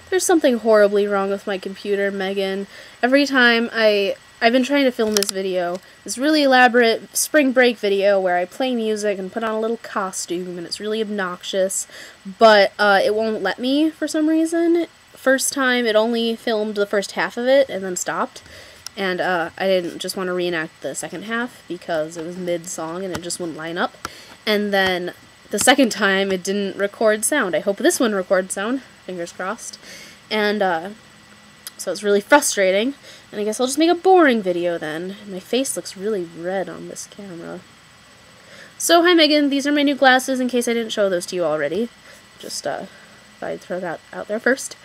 There's something horribly wrong with my computer, Megan. Every time I've been trying to film this video, this really elaborate spring break video where I play music and put on a little costume, and it's really obnoxious, but it won't let me for some reason. First time, it only filmed the first half of it and then stopped, and I didn't just want to reenact the second half because it was mid-song and it just wouldn't line up. And then the second time, it didn't record sound. I hope this one records sound. Fingers crossed. And so it's really frustrating. And I guess I'll just make a boring video then. My face looks really red on this camera. So, hi Megan. These are my new glasses in case I didn't show those to you already. Just thought I'd throw that out there first.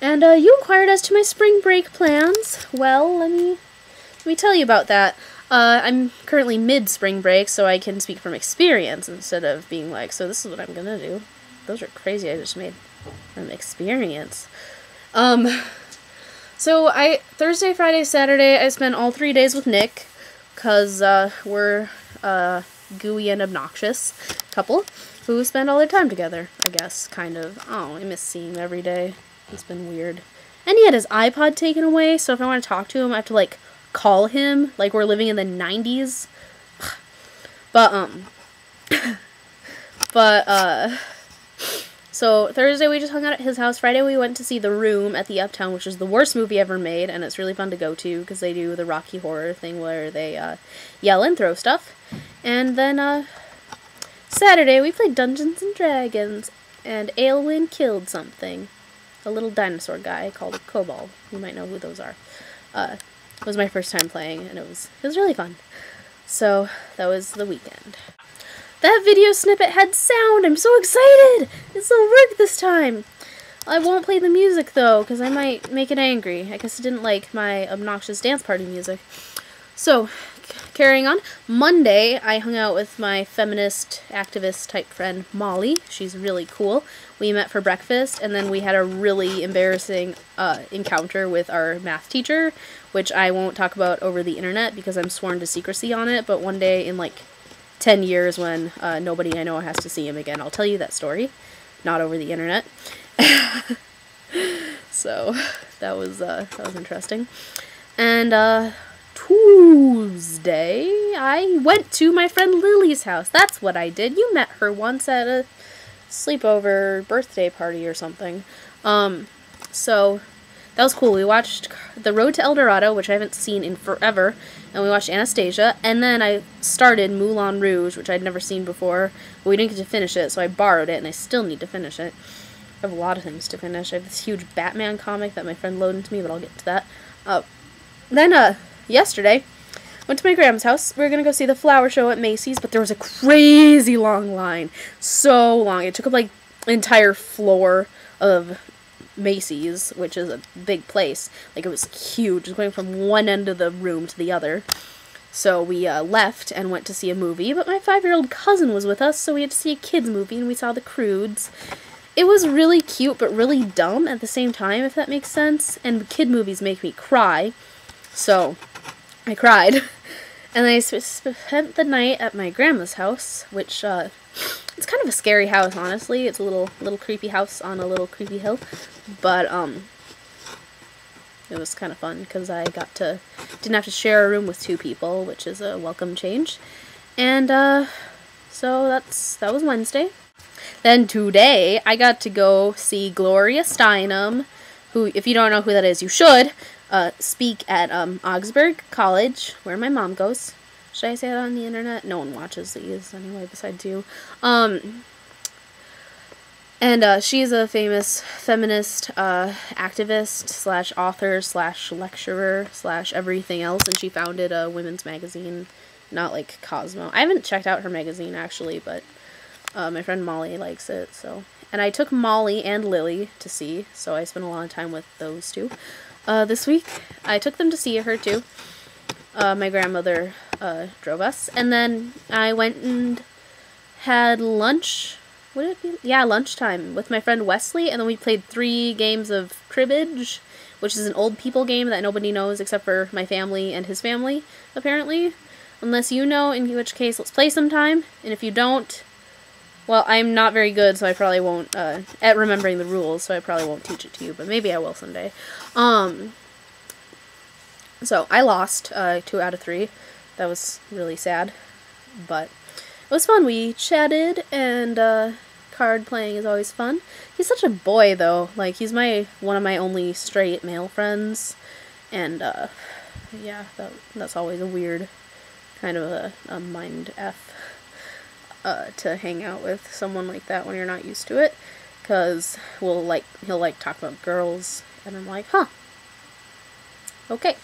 And you inquired as to my spring break plans. Well, let me tell you about that. I'm currently mid-spring break, so I can speak from experience instead of being like, so this is what I'm gonna do. Those are crazy I just made. Experience. So Thursday, Friday, Saturday, I spent all 3 days with Nick, because we're gooey and obnoxious couple who spend all their time together, I guess, kind of. Oh, I miss seeing him every day. It's been weird. And he had his iPod taken away, so if I want to talk to him, I have to, like, call him, like we're living in the 90s. So Thursday we just hung out at his house. Friday we went to see The Room at the Uptown, which is the worst movie ever made, and it's really fun to go to because they do the Rocky Horror thing where they yell and throw stuff. And then Saturday we played Dungeons and Dragons, and Aelwyn killed something. A little dinosaur guy called a kobold. You might know who those are. It was my first time playing, and it was really fun. So that was the weekend. That video snippet had sound! I'm so excited! This'll work this time! I won't play the music, though, because I might make it angry. I guess it didn't like my obnoxious dance party music. So, carrying on. Monday, I hung out with my feminist, activist-type friend, Molly. She's really cool. We met for breakfast, and then we had a really embarrassing encounter with our math teacher, which I won't talk about over the internet because I'm sworn to secrecy on it, but one day in, like, 10 years when nobody I know has to see him again, I'll tell you that story. Not over the internet. So, that was interesting. And, Tuesday, I went to my friend Lily's house. That's what I did. You met her once at a sleepover birthday party or something. So, that was cool. We watched The Road to El Dorado, which I haven't seen in forever, and we watched Anastasia, and then I started Moulin Rouge, which I'd never seen before, but we didn't get to finish it, so I borrowed it, and I still need to finish it. I have a lot of things to finish. I have this huge Batman comic that my friend loaned to me, but I'll get to that. Then, yesterday, went to my grandma's house. We were going to go see the flower show at Macy's, but there was a crazy long line. So long. It took up, like, an entire floor of Macy's, which is a big place. Like, it was huge. It was going from one end of the room to the other. So we left and went to see a movie, but my 5-year-old cousin was with us, so we had to see a kids movie, and we saw The Croods. It was really cute, but really dumb at the same time, if that makes sense. And kid movies make me cry. So, I cried. And I spent the night at my grandma's house, which, it's kind of a scary house, honestly. It's a little creepy house on a little creepy hill. But, it was kind of fun, because I didn't have to share a room with 2 people, which is a welcome change. And, so that was Wednesday. Then today, I got to go see Gloria Steinem, who, if you don't know who that is, you should, speak at Augsburg College, where my mom goes. Should I say that on the internet? No one watches these anyway, besides you. And she's a famous feminist activist slash author slash lecturer slash everything else, and she founded a women's magazine, not like Cosmo. I haven't checked out her magazine, actually, but my friend Molly likes it, so. And I took Molly and Lily to see, so I spent a lot of time with those 2. This week, I took them to see her, too. My grandmother drove us, and then I went and had lunch. Would it be? Yeah, lunchtime with my friend Wesley, and then we played 3 games of cribbage, which is an old people game that nobody knows except for my family and his family, apparently. Unless you know, in which case, let's play sometime. And if you don't, Well, I'm not very good, so I probably won't, at remembering the rules, so I probably won't teach it to you, but maybe I will someday. So, I lost, 2 out of 3. That was really sad, but it was fun. We chatted, and, card playing is always fun. He's such a boy, though. Like, he's one of my only straight male friends, and, yeah, that's always a weird kind of a mind F. To hang out with someone like that when you're not used to it, because he'll talk about girls, and I'm like, huh, okay.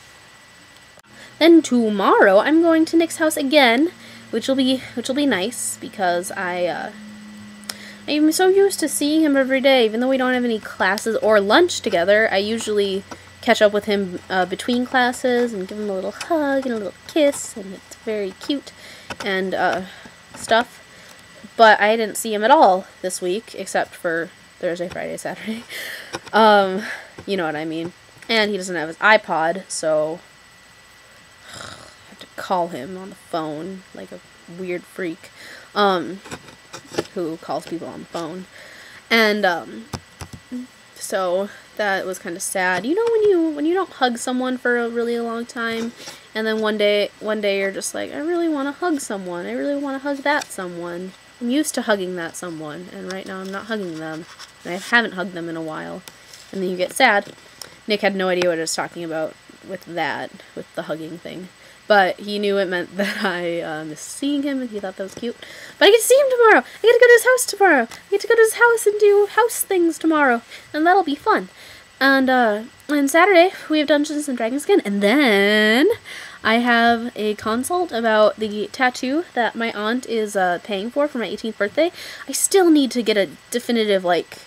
Then tomorrow I'm going to Nick's house again, which will be nice, because I'm so used to seeing him every day, even though we don't have any classes or lunch together. I usually catch up with him between classes and give him a little hug and a little kiss, and it's very cute and stuff. But I didn't see him at all this week, except for Thursday, Friday, Saturday. You know what I mean. And he doesn't have his iPod, so I have to call him on the phone like a weird freak who calls people on the phone. And so that was kind of sad. You know, when you don't hug someone for a really long time, and then one day you're just like, I really want to hug someone. I really want to hug that someone. I'm used to hugging that someone, and right now I'm not hugging them. And I haven't hugged them in a while. And then you get sad. Nick had no idea what I was talking about with the hugging thing. But he knew it meant that I missed seeing him, and he thought that was cute. But I get to see him tomorrow! I get to go to his house tomorrow! I get to go to his house and do house things tomorrow. And that'll be fun. And Saturday, we have Dungeons and Dragons again. And then I have a consult about the tattoo that my aunt is paying for my 18th birthday. I still need to get a definitive,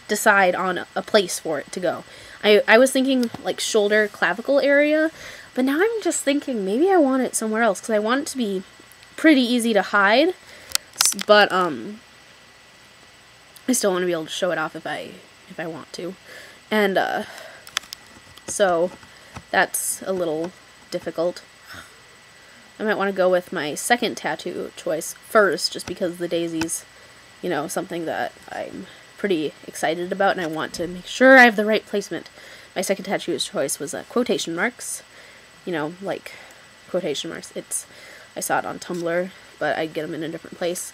decide on a place for it to go. I was thinking, shoulder, clavicle area, but now I'm just thinking maybe I want it somewhere else, because I want it to be pretty easy to hide, but, I still want to be able to show it off if I want to. And, so that's a little difficult. I might want to go with my second tattoo choice first, just because the daisy's, something that I'm pretty excited about, and I want to make sure I have the right placement. My second tattoo choice was quotation marks. Quotation marks. I saw it on Tumblr, but I'd get them in a different place.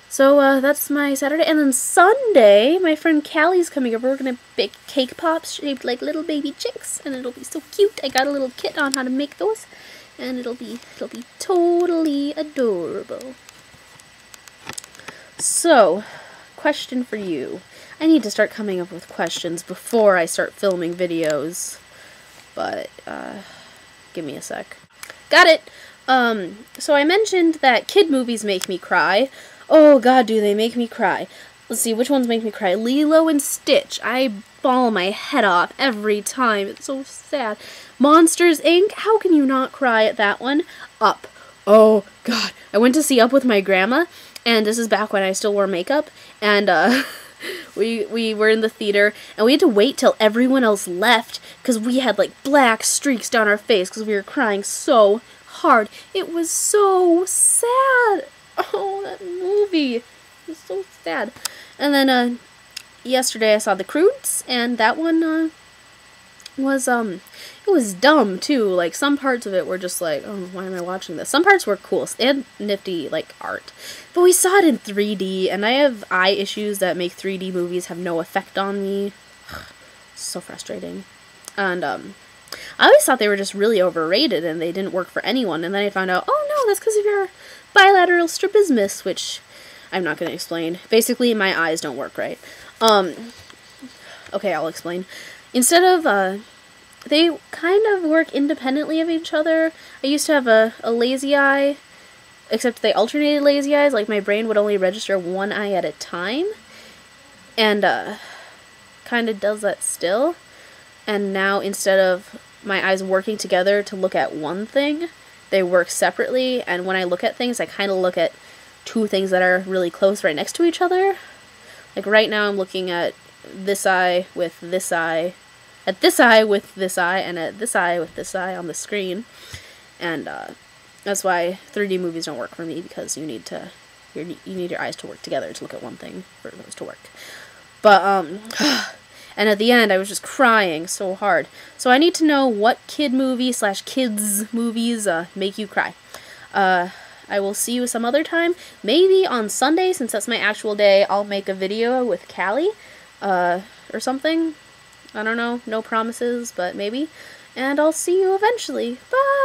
So, that's my Saturday. And then Sunday, my friend Callie's coming over. We're gonna bake cake pops shaped like little baby chicks, and it'll be so cute. I got a little kit on how to make those, and it'll be totally adorable. So, question for you. I need to start coming up with questions before I start filming videos, but, give me a sec. Got it! So I mentioned that kid movies make me cry. Oh god, do they make me cry. Let's see, which ones make me cry? Lilo and Stitch. I bawl my head off every time. It's so sad. Monsters, Inc. How can you not cry at that one? Up. Oh god. I went to see Up with my grandma, and this is back when I still wore makeup, and, we were in the theater, and we had to wait till everyone else left, because we had, black streaks down our face, because we were crying so hard. It was so sad. Oh, that movie. It was so sad. And then, yesterday I saw The Croods, and that one, it was dumb, too. Some parts of it were just oh, why am I watching this? Some parts were cool. They had nifty, art. But we saw it in 3D, and I have eye issues that make 3D movies have no effect on me. So frustrating. And, I always thought they were just really overrated, and they didn't work for anyone, and then I found out, oh no, that's because of your bilateral strabismus, which I'm not going to explain. Basically, my eyes don't work right. Okay, I'll explain. Instead of, they kind of work independently of each other. I used to have a lazy eye, except they alternated lazy eyes. My brain would only register one eye at a time, and, kind of does that still. And now, instead of my eyes working together to look at one thing, they work separately, and when I look at things, I kind of look at two things that are really close right next to each other. Right now I'm looking at this eye with this eye, at this eye with this eye, and at this eye with this eye on the screen. And that's why 3D movies don't work for me, because you need to You need your eyes to work together to look at one thing for those to work. But, and at the end, I was just crying so hard. So I need to know what kid movie / kids movies make you cry. I will see you some other time. Maybe on Sunday, since that's my actual day, I'll make a video with Callie, or something. I don't know, no promises, but maybe. And I'll see you eventually. Bye!